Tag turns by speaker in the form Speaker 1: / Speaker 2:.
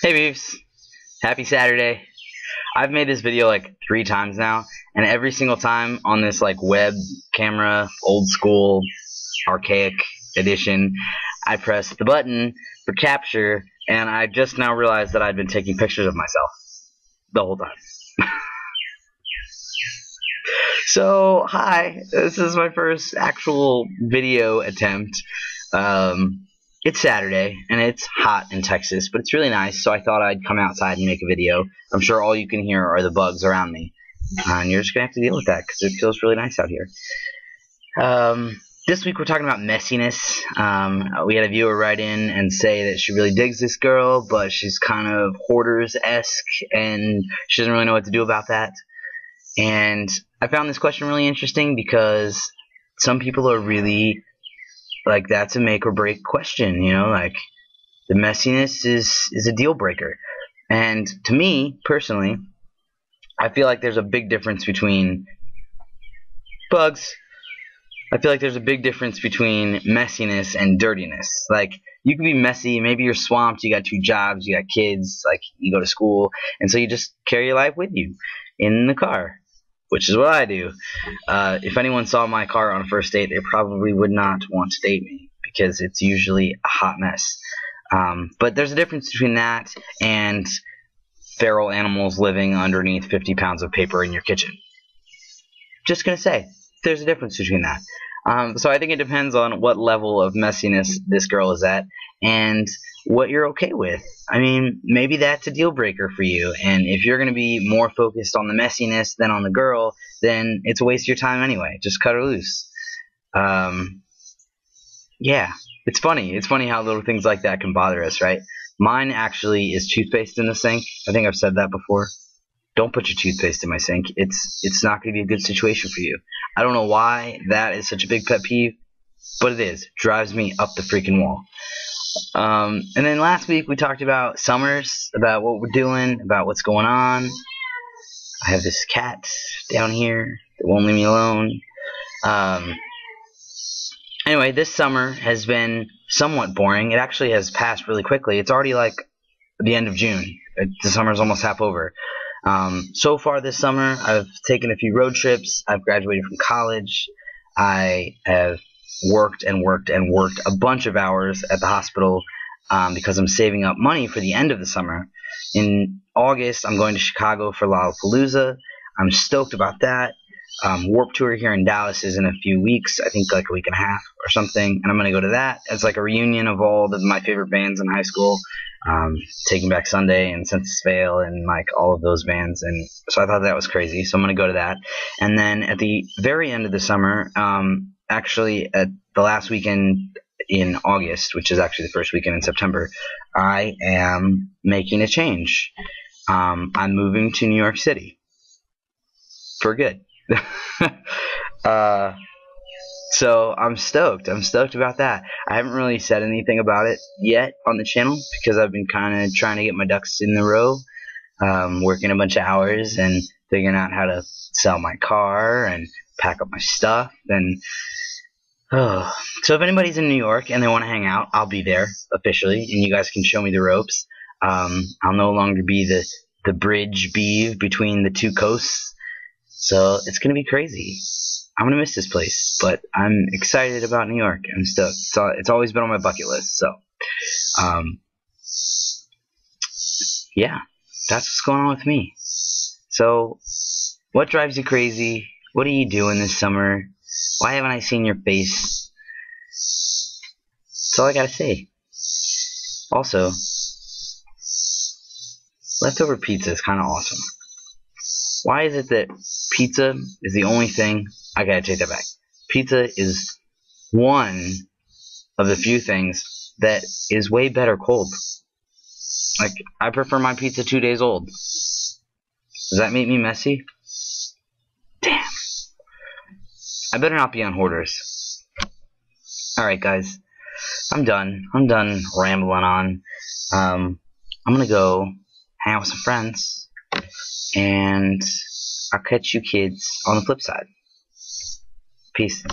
Speaker 1: Hey Beeves, happy Saturday. I've made this video like 3 times now, and every single time on this like web camera, old school, archaic edition, I press the button for capture, and I just now realized that I'd been taking pictures of myself the whole time. So, hi, this is my first actual video attempt. It's Saturday, and it's hot in Texas, but it's really nice, so I thought I'd come outside and make a video. I'm sure all you can hear are the bugs around me, and you're just going to have to deal with that, because it feels really nice out here. This week we're talking about messiness. We had a viewer write in and say that she really digs this girl, but she's kind of hoarders-esque, and she doesn't really know what to do about that. And I found this question really interesting because some people are really like, that's a make or break question, you know, like the messiness is a deal breaker. And to me personally, I feel like there's a big difference between bugs. I feel like there's a big difference between messiness and dirtiness. Like, you can be messy, maybe you're swamped, you got 2 jobs, you got kids, like you go to school, and so you just carry your life with you in the car, which is what I do. If anyone saw my car on a first date, they probably would not want to date me because it's usually a hot mess. But there's a difference between that and feral animals living underneath 50 pounds of paper in your kitchen. Just gonna say, there's a difference between that. So I think it depends on what level of messiness this girl is at and what you're okay with. I mean, maybe that's a deal breaker for you, and if you're going to be more focused on the messiness than on the girl, then it's a waste of your time anyway. Just cut her loose. Yeah, it's funny. It's funny how little things like that can bother us, right? Mine actually is toothpaste in the sink. I think I've said that before. Don't put your toothpaste in my sink. It's not going to be a good situation for you. I don't know why that is such a big pet peeve, but it is. It drives me up the freaking wall. And then last week we talked about summers, about what we're doing, about what's going on. I have this cat down here that won't leave me alone. Anyway, this summer has been somewhat boring. It actually has passed really quickly. It's already like the end of June. The summer's almost half over. So far this summer, I've taken a few road trips. I've graduated from college. I have worked and worked and worked a bunch of hours at the hospital because I'm saving up money for the end of the summer. In August, I'm going to Chicago for Lollapalooza. I'm stoked about that. Warped Tour here in Dallas is in a few weeks, I think like a week and a half or something, and I'm going to go to that. It's like a reunion of all of my favorite bands in high school, Taking Back Sunday and Census Fail and like all of those bands, and so I thought that was crazy, so I'm going to go to that. And then at the very end of the summer, actually at the last weekend in August, which is actually the first weekend in September, I am making a change. I'm moving to New York City for good. So I'm stoked. I'm stoked about that. I haven't really said anything about it yet on the channel because I've been kind of trying to get my ducks in the row, working a bunch of hours and figuring out how to sell my car and pack up my stuff. And so if anybody's in New York and they want to hang out, I'll be there officially, and you guys can show me the ropes. I'll no longer be the bridge beeve between the 2 coasts. So it's going to be crazy. I'm going to miss this place, but I'm excited about New York. I'm stoked. It's always been on my bucket list. So, yeah, that's what's going on with me. So, what drives you crazy? What are you doing this summer? Why haven't I seen your face? That's all I got to say. Also, leftover pizza is kind of awesome. Why is it that pizza is the only thing? I gotta take that back. Pizza is one of the few things that is way better cold. Like, I prefer my pizza 2 days old. Does that make me messy? Damn. I better not be on Hoarders. Alright, guys. I'm done. I'm done rambling on. I'm gonna go hang out with some friends. And I'll catch you kids on the flip side. Peace.